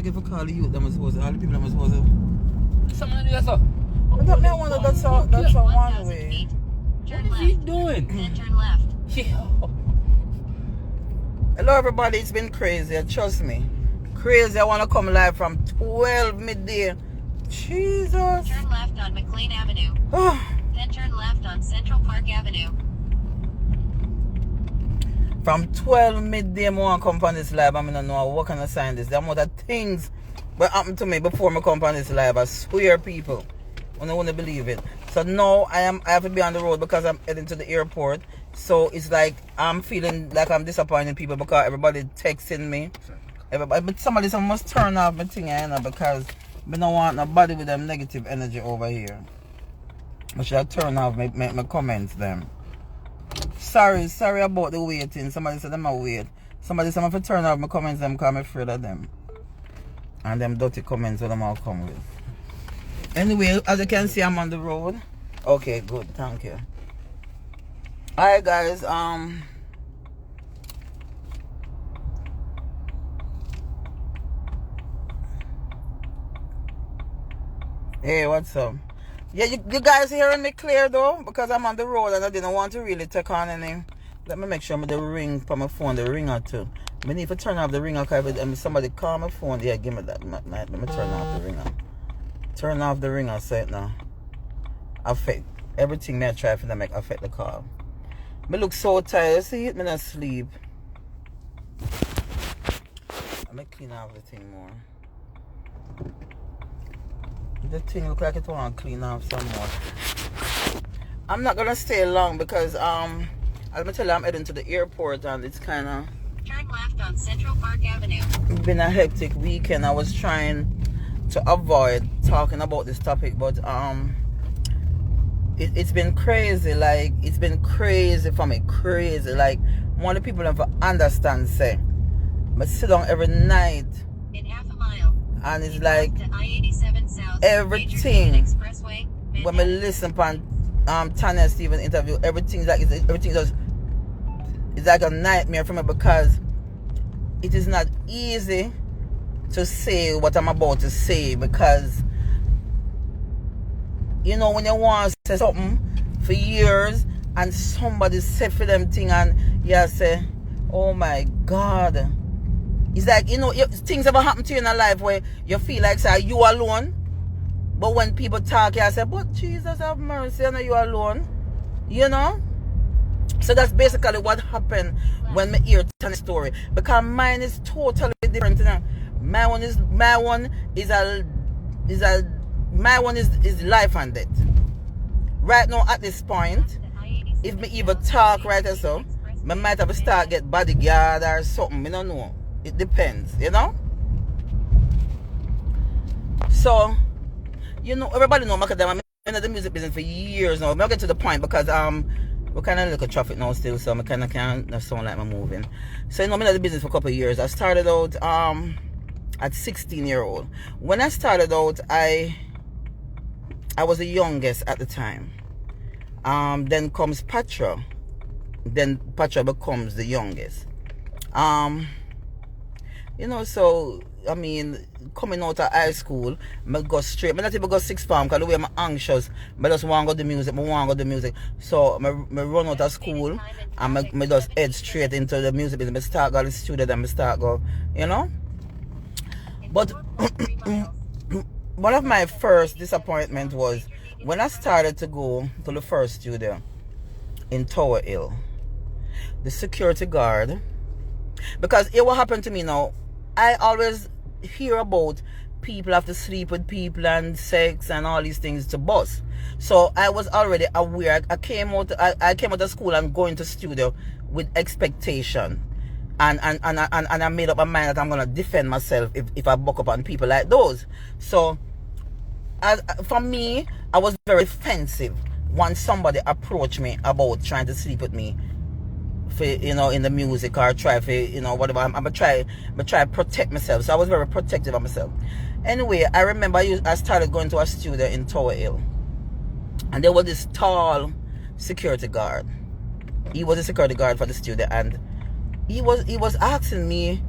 I get for call the youth that was supposed to, all the people that was supposed to. Someone do that, sir. I don't know, wonder that's a one way. What is he doing? Then turn left. Yeah. Hello everybody, it's been crazy, trust me. Crazy, I want to come live from 12 midday. Jesus. Turn left on McLean Avenue. Then turn left on Central Park Avenue. From 12 midday, I want to come on this live. I don't know what kind of sign this. The amount of things that happened to me before I come on this live. I swear, people. I don't want to believe it. So now I have to be on the road because I'm heading to the airport. So it's like I'm feeling like I'm disappointing people because everybody texting me. But somebody must turn off my thing, you know, because I don't want nobody with them negative energy over here. I should turn off my comments them. Sorry about the waiting. Somebody said them a wait. Somebody said I'm going to turn off my comments them because I'm afraid of them. And them dirty comments that them all come with. Anyway, as you can see, I'm on the road. Okay, good. Thank you. Alright guys, hey, what's up? Yeah, you guys hearing me clear though? Because I'm on the road and I didn't want to really take on any. Let me make sure the ring from my phone, the ringer too. I need to turn off the ringer because somebody call my phone. Yeah, give me that. Let me turn off the ringer. Turn off the ringer so it now affect everything may I try to make affect the call. I look so tired. See it? I'm not sleep. I'm going to clean off the thing more. The thing look like it want to clean off some more. I'm not going to stay long because, I'm going to tell you I'm heading to the airport and it's kind of... Turn left on Central Park Avenue. It's been a hectic weekend. I was trying to avoid talking about this topic, but, it's been crazy, like it's been crazy for me, crazy. Like one of the people never understand say I sit down every night in half a mile and it's like I-87 South, everything when I listen upon Tanya Stevens interview, everything like it's like a nightmare for me because it is not easy to say what I'm about to say because you know when you want to say something for years and somebody said for them thing and you say, oh my God. It's like, you know, things ever happen to you in a life where you feel like say you alone. But when people talk, you say, but Jesus have mercy, I know you alone. You know? So that's basically what happened when I hear Tany's story. Because mine is totally different. You know? My one is life and death. Right now at this point, if me even talk right or so, I might have to start get bodyguard or something. I don't know. It depends, you know? So, you know, everybody know Macka. I'm in the music business for years now. I'll get to the point because we kind of look at traffic now still, so I kind of can't sound like I'm moving. So, you know, I'm in the business for a couple of years. I started out at 16-year-old. When I started out, I was the youngest at the time. Then comes Patra. Then Patra becomes the youngest. You know, so I mean, coming out of high school, I go straight. I not even go sixth form because the way I'm anxious. I just want to go to the music. So I run out of school and I just head straight into the music business. I start go to the studio and I start go, you know. But one of my first disappointment was when I started to go to the first studio in Tower Hill. The security guard, because it what happened to me now, I always hear about people have to sleep with people and sex and all these things to bus. So I was already aware. I came out of school and going to studio with expectation. And I made up my mind that I'm gonna defend myself if I buck up on people like those. So for me, I was very defensive when somebody approached me about trying to sleep with me for, you know, in the music or try for, you know, whatever. I'm gonna try to protect myself. So I was very protective of myself. Anyway, I remember I started going to a studio in Tower Hill, and there was this tall security guard. He was a security guard for the studio, and he was asking me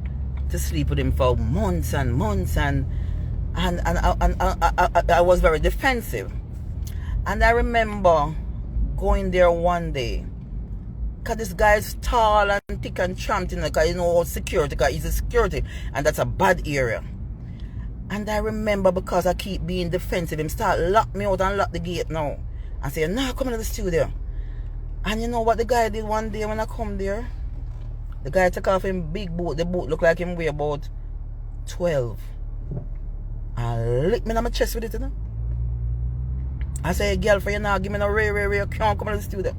to sleep with him for months and months, and I was very defensive. And I remember going there one day, because this guy is tall and thick and tramped, because you know security, because he's a security, and that's a bad area. And I remember, because I keep being defensive, him start lock me out and lock the gate now. And say, nah, come into the studio. And you know what the guy did one day when I come there? The guy took off him big boot. The boot looked like him weigh about 12. And licked me on my chest with it, you know. I say, girlfriend, you now give me no ray, can't come into the studio.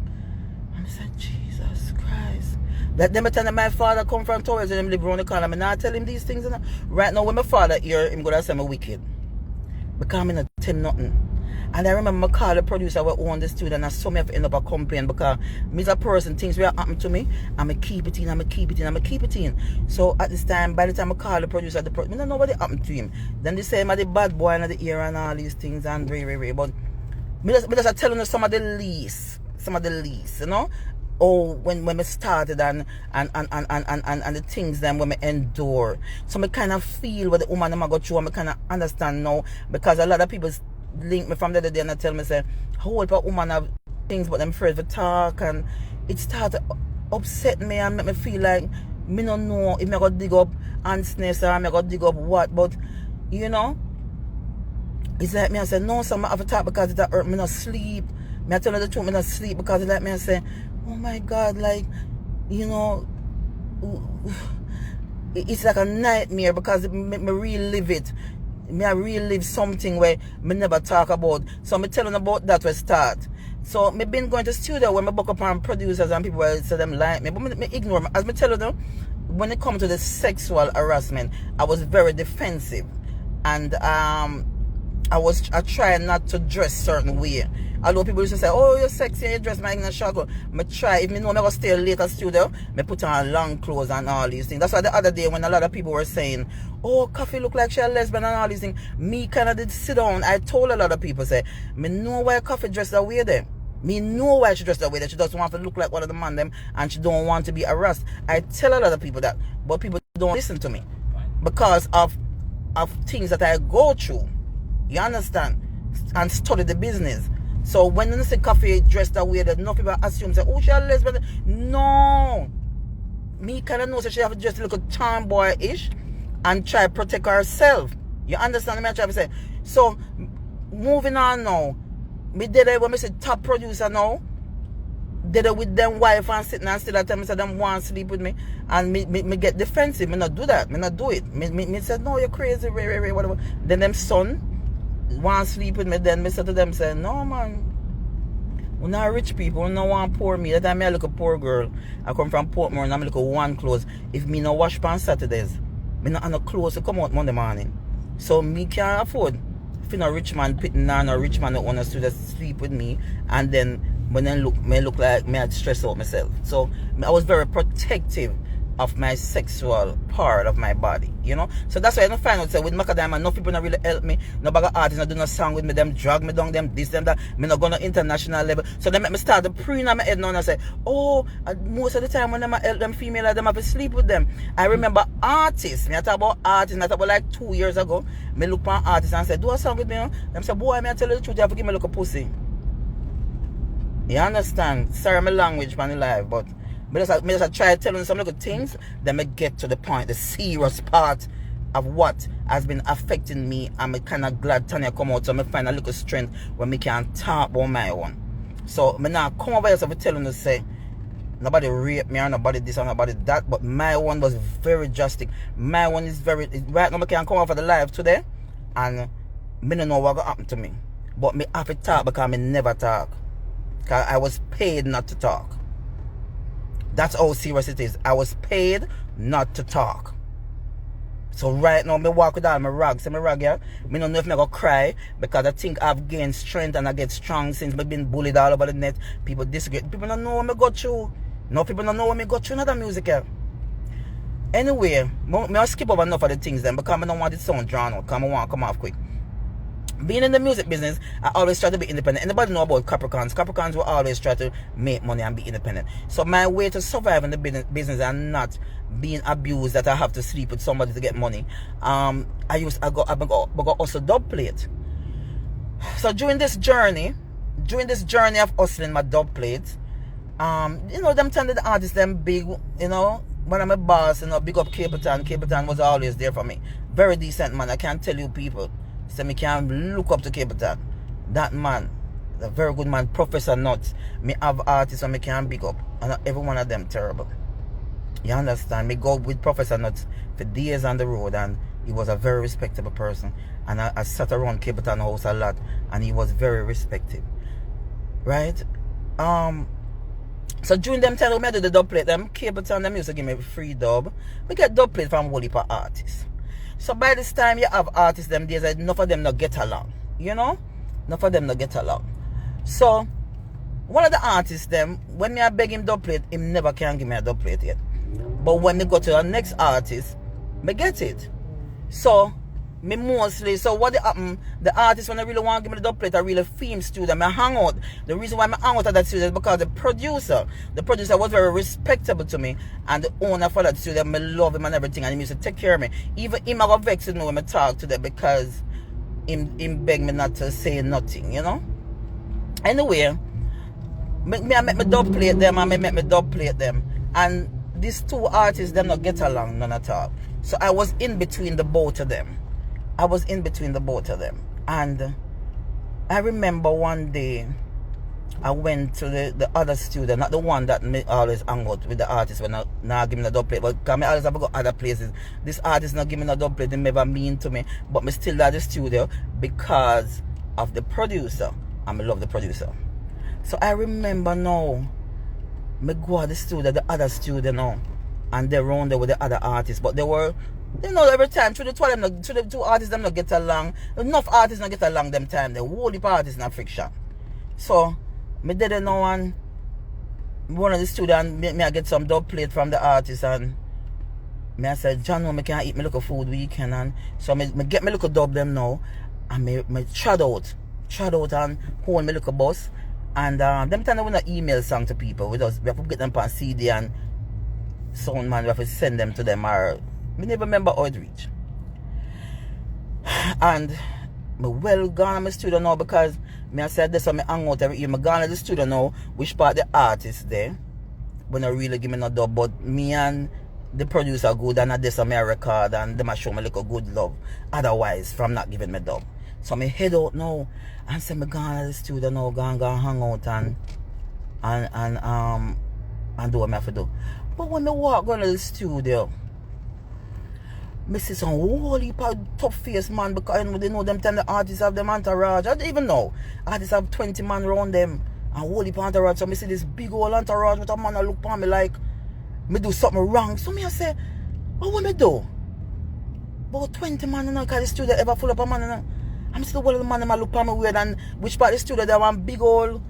And I said, Jesus Christ. That them time my father come from Torres and him live around the corner. I not tell him these things, you know. Right now when my father here, him gonna say I'm wicked. Because I'm not tell him nothing. And I remember I called the producer who owned the studio, and I saw me have to end up a complaint, because me as a person, things will happen to me, I'm going to keep it in. So at this time, by the time I called the producer, I don't know what happened to him. Then they say I'm the bad boy in the ear and all these things, and very, but me just telling you some of the least, you know. Oh, when we started and the things then when we endure. So I kind of feel what the woman I'm go through, and I kind of understand now, because a lot of people link me from the other day and they tell me, say, how old a woman have things but them afraid to talk, and it started upset me and make me feel like me don't know if I got dig up ants or I got dig up what, but you know, it's like me I say, no, so I have to talk because it hurt me not sleep. Me I tell her the truth, me not sleep, because it like me I say, oh my God, like, you know, it's like a nightmare, because me relive it. I relive something where me never talk about. So me telling about that where start. So me been going to studio when me book up on producers and people will say them like me, but me ignore me. As me tell them, when it comes to the sexual harassment, I was very defensive, and I try not to dress certain way. Although people used to say, oh, you're sexy, you dress like in a short. I try, if me know I'm going to stay late at studio, I put on long clothes and all these things. That's why the other day when a lot of people were saying, oh, Coffee look like she a lesbian and all these things, me kind of did sit down. I told a lot of people, say, me know why Coffee dressed that way there. Me know why she dressed that way, that she doesn't want to look like one of the man them, and she don't want to be harassed. I tell a lot of people that, but people don't listen to me because of things that I go through. You understand? And study the business. So when they say Coffee dressed that way, that no people assume, say, oh, she a lesbian. No. Me kind of know that she have to dress a little tomboy-ish and try to protect herself. You understand what I'm trying to say? So, moving on now. Me did it when I said top producer now. Did it with them wife and sitting and still at them say them want to sleep with me. And me get defensive. Me not do that. Me not do it. Me said, no, you're crazy, whatever. Then them son want to sleep with me, then me said to them, say, no man, we're not rich people, we don't want poor me. That time I look a poor girl. I come from Portmore and I look at one clothes. If me no wash on Saturdays, me not have no clothes to come out Monday morning. So me can't afford if you no rich man pitting on a rich man that want to sleep with me, and then when I look like me I'd stress out myself. So I was very protective of my sexual part of my body, you know. So that's why I don't find out, say, with Macka, no people not really help me. No bag of artists not do no song with me, them drag me down, them this, them that. Me not go no international level. So they make me start the pre in my head now and I say, oh, most of the time when them help them female, them have to sleep with them. I remember artists, me I talk about artists, I talk about like 2 years ago, me look for artists and say, do a song with me, you know? Them say, boy, me I tell you the truth, you have to give me look a pussy. You understand? Sorry my language man live, but me just try telling some little things, then me get to the point, the serious part of what has been affecting me. I'm kind of glad Tanya come out, so me find a little strength when me can talk about my own. So me now come over here to telling you, say, nobody rape me or nobody this or nobody that, but my one was very drastic. My one is very, right now I can come over the live today, and me don't know what going to happen to me. But me have to talk because me never talk. Because I was paid not to talk. That's how serious it is. I was paid not to talk. So right now, me walk with all my rags. See my rag here? Me don't know if me go cry, because I think I've gained strength and I get strong since me been bullied all over the net. People disagree. People don't know what me go through. No people don't know what me go through in other music here. Anyway, me skip over enough of the things then, because I don't want it sound drawn out, because I want to come off quick. being in the music business, I always try to be independent. Anybody know about Capricorns? Capricorns will always try to make money and be independent. So my way to survive in the business and not being abused that I have to sleep with somebody to get money, I go also dub plate. So during this journey of hustling my dub plate, you know, them tended the artists, them big, you know, when I'm a boss, you know, big up Capleton. Capleton was always there for me. Very decent man. I can't tell you people. So me can look up to Capleton. That man, a very good man. Professor Nuts. Me have artists and me can big up. And every one of them terrible. You understand? Me go with Professor Nuts for days on the road, and he was a very respectable person. And I sat around Capleton house a lot, and he was very respected. Right? So during them time when I do the dub plate, them Capleton, them used to give me free dub. We get dub plate from whole heap of artists. So by this time you have artists them days, enough of them not get along. You know? Enough of them not get along. So one of the artists them, when I beg him dub plate, him never can give me a dub plate yet. But when they go to the next artist, me get it. So me mostly, so what happen, the artist when I really want to give me the dub plate, I really film studio, I hang out. The reason why I hang out at that studio is because the producer was very respectable to me, and the owner for that studio, I love him and everything, and he used to take care of me. Even him I got vexed with me when I talk to them because him beg me not to say nothing, you know. Anyway, I make me dub plate them, and these two artists them not get along none at all. So I was in between the both of them. And I remember one day I went to the other studio, not the one that me always hang out with the artist when I give me a dub plate, but because I always have to go other places. This artist not give me a dub plate, they never mean to me, but me still at the studio because of the producer, and I love the producer. So I remember now, me go to the studio, the other studio now, and they're around there with the other artists, but they were, you know, every time through the two artists them not get along. Enough artists not get along them time. The whole heap of artists not friction. So me did know one of the studio and me I get some dub plate from the artist, and me I said, John, me can't eat me little food weekend, and so me get me little dub them now, and me trot out and hold me little bus, and them time we not email song to people. We have to get them on CD and sound man, we have to send them to them, or me never remember how it reach. And me well gone to my studio now because me I said this, so me hang out every year. Me gone to the studio now, which part the artist there when I really give me no dub, but me and the producer good, and I this on my record, and them a show me like a good love. Otherwise, from not giving me dub. So me head out now and say me gone to the studio now, go hang out and do what me have to do. But when me walk going to the studio, me see some whole heap of tough face man, because they know them 10 the artists have them entourage. I don't even know. Artists have 20 man around them and whole heap of entourage. So me see this big old entourage with a man that look upon me like me do something wrong. So me I say, what me do? About 20 man, you know, because the studio ever full up a man, you know. I'm still one of the man that look upon me weird, and which part of the studio there one big old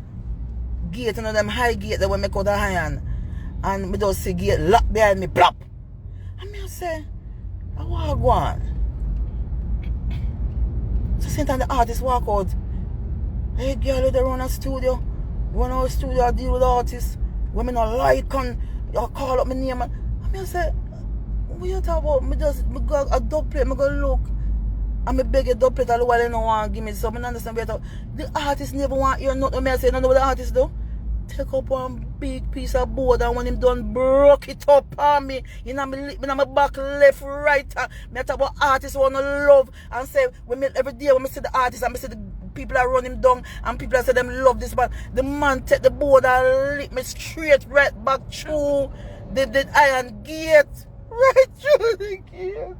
gate, you know, them high gate that when me cut the high and me just see gate lock behind me, plop. And me I say, I walk on. So same time the artist walk out. Hey girl, they run a studio. Run our studio, I deal with artists. When me not like and you call up my name, and I say, what you talk about? Me go a dub plate, me go look. And me beg a dub plate all the while they don't want to give me something. I understand what the artist never want hear nothing. Me I say, no know what the artist do? Take up one big piece of board, and when him done broke it up on me, you know, my back left, right. Me talk about artists wanna love and say when me every day when me see the artist and me see the people that run him down and people that say them love this man, the man take the board and lick me straight right back through the iron gate, right through the gate.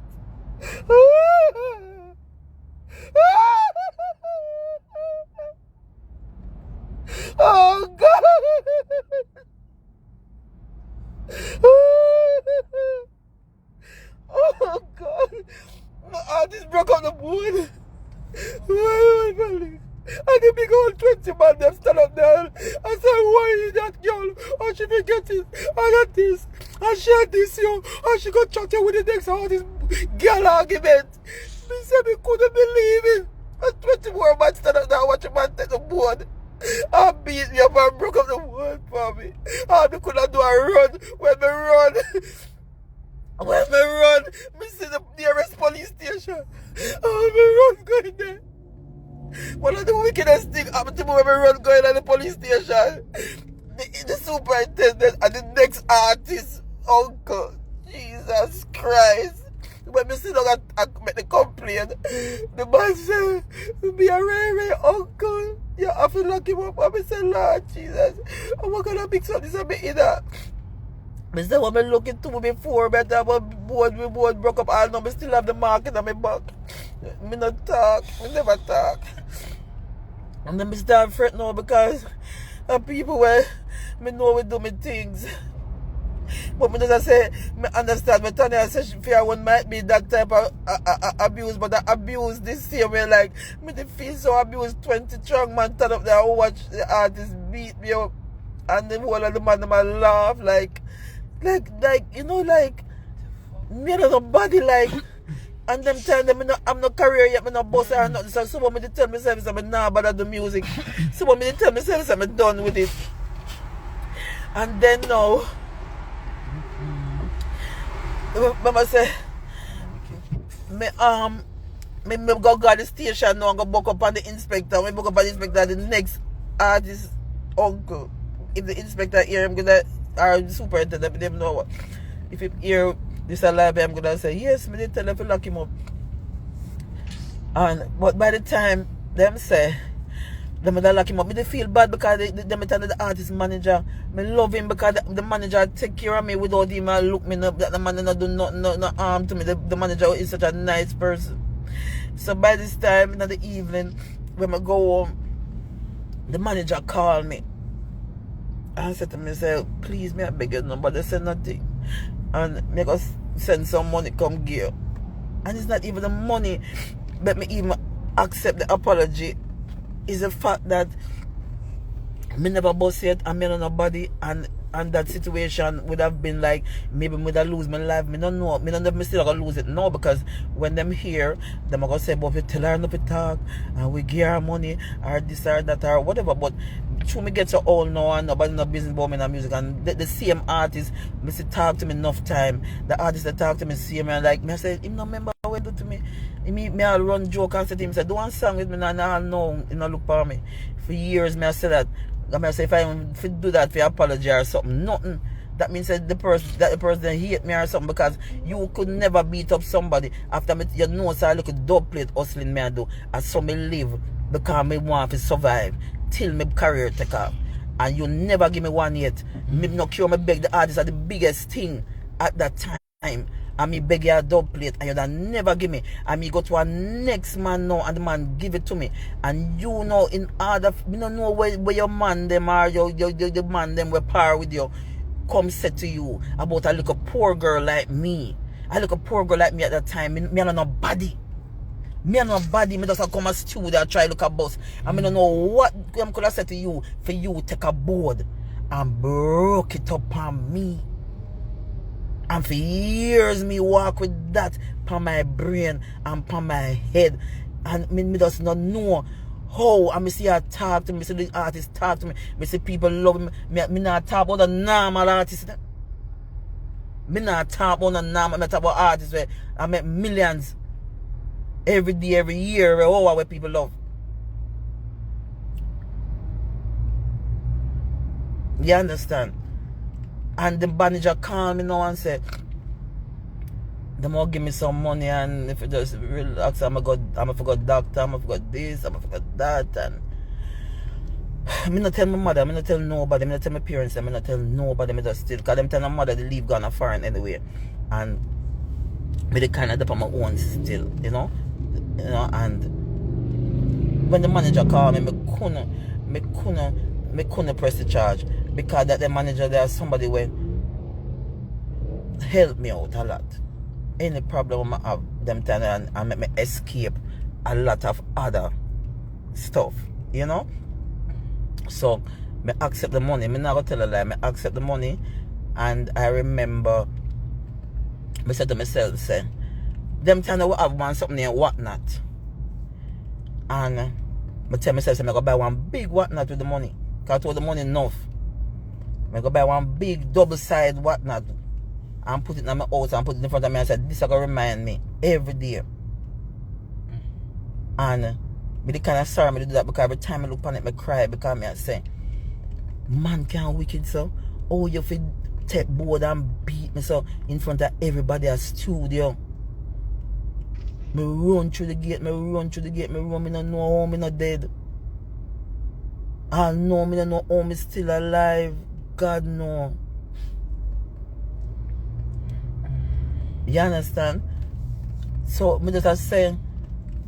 Oh God! Oh God! My artist broke up the board. And the big old 20 man them stand up there and say, why is that girl? Oh, she forget it. I got this. And she had this, yo. And she got chatting with the next artist girl argument. Me say me couldn't believe it. And 20 more man stand up there watch a man take the board. And beat me up and broke up the board for me. And I couldn't do a run. When me run, me see the nearest police station. Oh, me run going there. One of the wickedest things happened to me when me run going to the police station. The superintendent and the next artist, uncle. Jesus Christ. When me sit down and make the complaint, the man said, be a rare uncle. You have to lock him up. And I said, Lord Jesus, I'm not going to mix up this a bit either. I said, when I look into me before, but I board broke up all now, I still have the market on my back. Me not talk. Me never talk. And then I start fret now because of people where me know we do me things. But me just say, me understand, me tell you, I say, fear one might be that type of abuse, but the abuse this same way, like, me dey feel so abused. 20 strong man turn up there and watch the artist beat me up, and the whole of the man, them a laugh, like, you know, like, me and nobody, like, and them tell them, I'm not career yet, me not boss or nothing, so someone me dey tell myself, say, me nah bother the music, someone me dey tell myself, say, me done with it, and then now, Mama say, me go the station now and go book up on the inspector. Me book up on the inspector, the next artist uncle. If the inspector hear him gonna, or the superintendent, them know what. If he hear this alive, I'm gonna say, yes, me did tell him to lock him up. But by the time them say, them would lock him up, me they feel bad because them tell the artist manager, me love him because the manager take care of me without him look me up, that the man not do no harm to me. The manager is such a nice person. So by this time in the evening, when I go home, the manager called me and said to me, say, please, me I beg you, nobody say nothing. And me go send some money come give. And it's not even the money, but me even accept the apology. Is the fact that me never bust yet and me know nobody, and that situation would have been like maybe me would have lose my life. Me don't know. Me don't know if me still gonna lose it. No, because when them hear, them are gonna say, but we tell her not to talk and we give her money or this or that or whatever. But true, me get so old now and nobody no business about me in music, and the same artist me say talk to me enough time. The artist that talk to me see me and like me I say him no remember what do to me. Me I run joke and say to him, say, do one song with me and I know, you know, look for me. For years, me I say that. I say, if I do that for apology or something, nothing. That means that the person hate me or something, because you could never beat up somebody after me, you know, so I look at dub plate hustling me I do. And so me live because me want to survive till my career take off. And you never give me one yet. Me no cure, me beg the artists are the biggest thing at that time. And me beg you a dub plate and you don't never give me. And me go to a next man now and the man give it to me. And you know, in order, me don't know where your man them are, your man them will par with you, come say to you about a little poor girl like me. A little poor girl like me at that time, me don't know body. Me and nobody, me just come a studio and try look a bus. And me don't know what I'm gonna say to you for you take a board and broke it up on me. And for years me walk with that on my brain and on my head. And me just not know how. And me see her talk to me, see the artist talk to me. Me see people love me. Me not talk about the normal artist. Me not talk about the normal. Me talk about artists where I make millions every day, every year, where people love. You understand? And the manager called me now and said, they might give me some money, and if you just relax, I'm a forgot doctor, I'm a forgot this, I'm a forgot that. And I'm not tell my mother, I'm not tell nobody, I'm not tell my parents, I'm not tell nobody, I'm just still, because them tell my mother they leave gone foreign anyway. And me the kind of up on my own still, you know, and when the manager called me, me couldn't press the charge, because that the manager there's somebody where help me out a lot. Any problem I have them time and make me escape a lot of other stuff, you know. So me accept the money. Me not gonna tell a lie, me accept the money. And I remember me said to myself, say, them time I have one something and whatnot. And I tell myself, I'm going to buy one big whatnot with the money. Because I told the money enough. I'm going to buy one big double-side whatnot. And put it in my house and put it in front of me and said, this is going to remind me every day. And me the kind of sorry me to do that because every time I look on it, I cry because I say, man can't wicked so. Oh, you fit take board and beat me so in front of everybody at studio. Me run through the gate, me run, me no know how me not dead. I know me no know how me still alive. God no. You understand? So me just saying,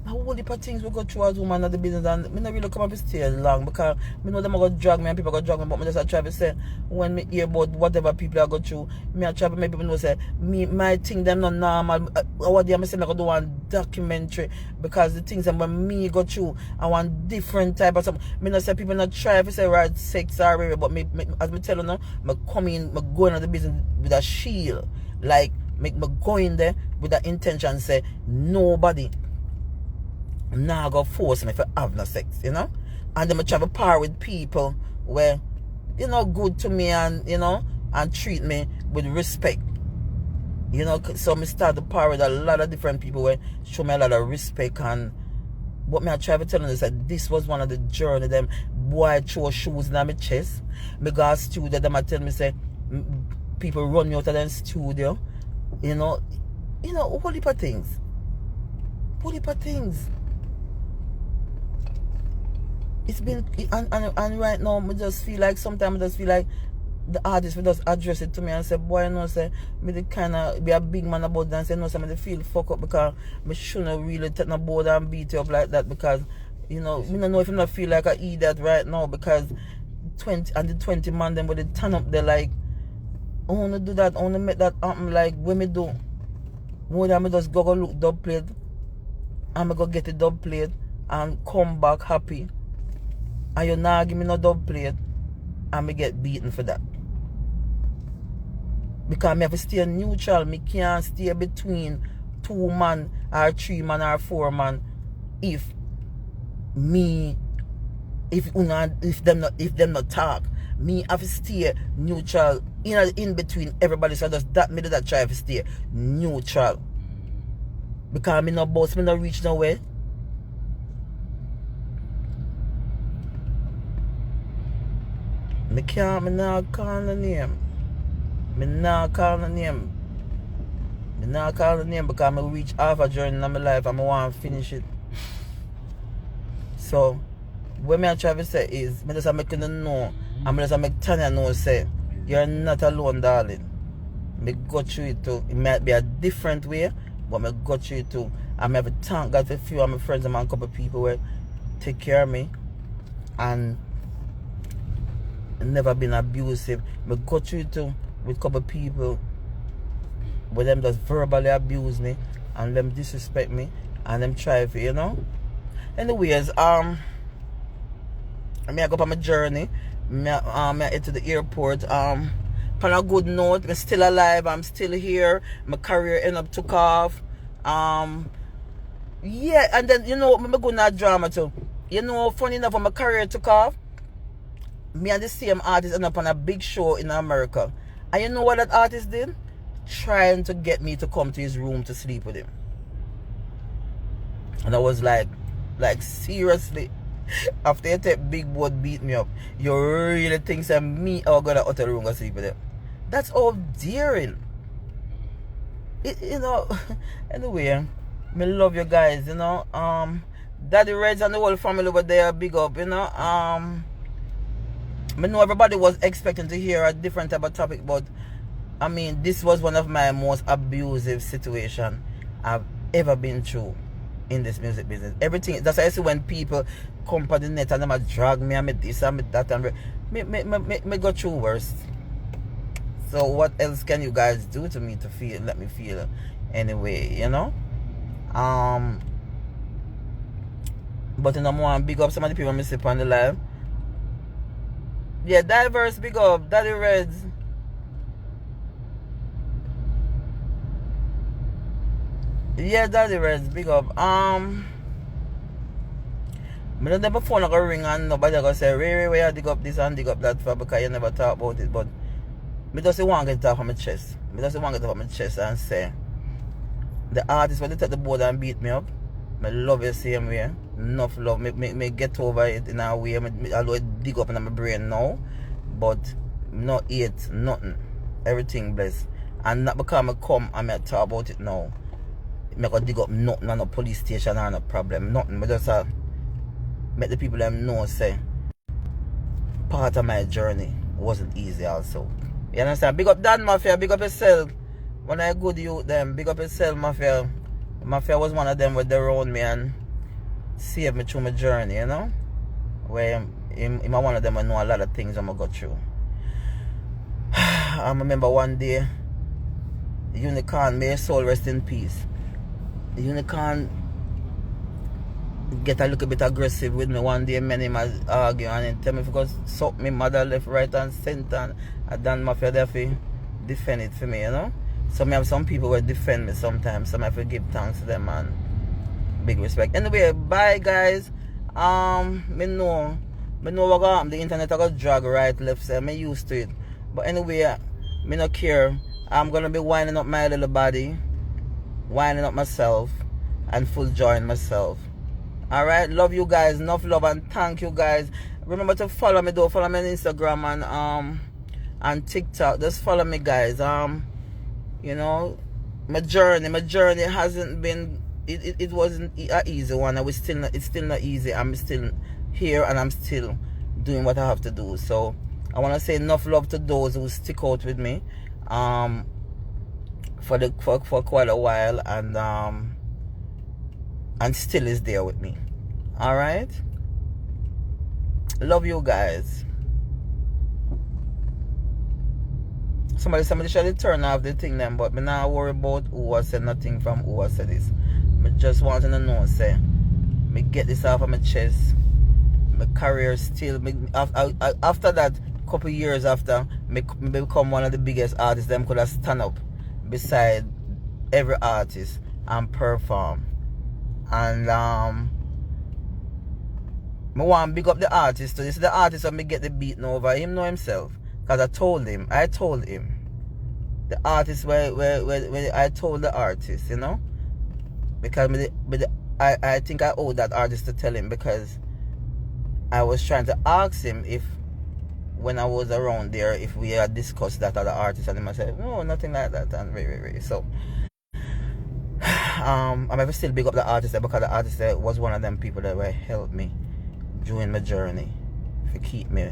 a whole heap of things we go through as woman at the business, and I don't really come up to stay long because I know them are going to drag me and people are going to drag me, but I just try to say when I hear about whatever people are going through, I try to make people know say my thing them not normal. What day I say I go do one documentary because the things that when me go through I want different type of something. I not say people not try to say right sex or whatever, but me as I tell you now, I come in, I go into the business with a shield. Like me go in there with the intention say nobody now go force me for have no sex, you know? And then I travel par with people where, you know, good to me and, you know, and treat me with respect. You know, so I start to par with a lot of different people where show me a lot of respect. And what me I try to tell them is that this was one of the journey them boy throw shoes in my chest. Me go to studio, them I tell me say people run me out of them studio. You know, a whole heap of things. Whole heap of things. It's been and right now I just feel like sometimes I just feel like the artist will just address it to me and say, boy, you know, say me the kind of be a big man about that and say no, say me the feel fuck up because me shouldn't really take no board and beat you up like that because you know, me don't know if I not feel like I eat that right now because 20 man them with the turn up there like I wanna do that, I wanna make that happen like when me do. More than me just go look dub plate and me go get a dub plate and come back happy. And you now give me no dub plate and me get beaten for that. Because me have to stay neutral. Me can't stay between 2 man or 3 man or 4 man if them not talk. Me have to stay neutral in between everybody. So just that me do that try to stay neutral. Because me no boss, me no reach nowhere. Me not call the name. Me not call the name. Me not call the name because I reach half a journey in my life and I want to finish it. So, what I try to say is, I just make you know, and I just make Tanya know, say, you're not alone, darling. I go through it too. It might be a different way, but I go through it too. And I have to thank God for a few of my friends and a couple of people who take care of me. And never been abusive. I go through it too with a couple of people where them just verbally abuse me and them disrespect me and them try for, you know. Anyways, I go on my journey. I head to the airport. On a good note, I'm still alive. I'm still here. My career ended up took off. Yeah, and then you know, I'm going to drama too. You know, funny enough, when my career took off, me and the same artist ended up on a big show in America. And you know what that artist did? Trying to get me to come to his room to sleep with him. And I was like seriously, after you take big board beat me up, you really think that me are gonna out of the room and sleep with him? That's all daring. You know, anyway, me love you guys, you know. Daddy Reds and the whole family over there, big up, you know. I know everybody was expecting to hear a different type of topic, but I mean, this was one of my most abusive situations I've ever been through in this music business. Everything, that's why I see when people come on the net and them drag me and me this and me that and me go through worse. So what else can you guys do to me to feel, let me feel anyway, you know? But you know, I want to big up some of the people I see on the live. Yeah, Diverse, big up. Daddy Reds. Yeah, Daddy Reds, big up. I don't never phone like a ring and nobody gonna say, Ray, where you dig up this and dig up that for because you never talk about it. But I just want to get it off of my chest. I just want to get it off my chest and say, the artist when they take the board and beat me up, I love you same way. Enough love. Me get over it in a way. I dig up in my brain now. But not eat nothing. Everything blessed. And not because I come and I talk about it now. I go dig up nothing on no police station or no problem. Nothing. I just make the people them know say part of my journey wasn't easy also. You understand? Big up Dan Mafia, big up yourself. When I good youth them, big up yourself Mafia. Mafia was one of them with their own me and saved me through my journey, you know? Where him one of them I know a lot of things I'm gonna go through. I remember one day Unicorn, may his soul rest in peace. Unicorn get a little bit aggressive with me one day, many might argue and he tell me because suck me mother left, right and center and Dan Mafia there for defend it for me, you know? So I have some people will defend me sometimes, so I have to give thanks to them and big respect. Anyway, bye guys. Me know what gonna happen. The internet I got drag right, left, so I'm used to it. But anyway, me not care. I'm gonna be winding up my little body, winding up myself, and full joy in myself. Alright, love you guys, enough love and thank you guys. Remember to follow me though, follow me on Instagram and TikTok. Just follow me guys. You know, my journey hasn't been it wasn't an easy one. It's still not easy. I'm still here and I'm still doing what I have to do. So I wanna say enough love to those who stick out with me for quite a while and still is there with me. Alright? Love you guys. Somebody should turn off the thing then, but me not worry about who I said nothing from who I said this. Me just want to know say me get this off of my chest. My career still after that couple years after me become one of the biggest artists them could have stand up beside every artist and perform. And me want to big up the artist. So this is the artist that me get the beating over him know himself. Because I told him the artist where I told the artist, you know? Because I think I owe that artist to tell him because I was trying to ask him if when I was around there if we had discussed that other artist and him I said, no, nothing like that and very. So I'm ever still big up the artist there because the artist there was one of them people that were helped me during my journey to keep me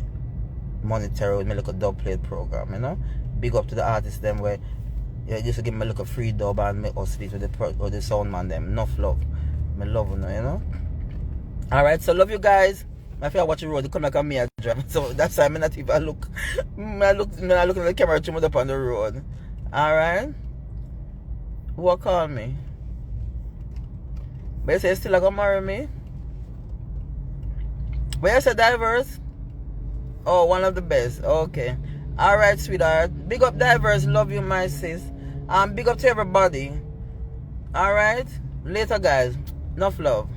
monetary with my little dub plate program, you know. Big up to the artists them where used to give me a little free dub and make us speak with the sound man them. Enough love. Me love you, you know. Alright, so love you guys. I feel I watch the road, they come like a me a drive. So that's why I'm not even look I look at the camera too much up on the road. Alright. Who call me? But you say you still gonna marry me? But you say diverse? Oh, one of the best. Okay. Alright, sweetheart. Big up diverse. Love you, my sis. Big up to everybody. Alright. Later, guys. Enough love.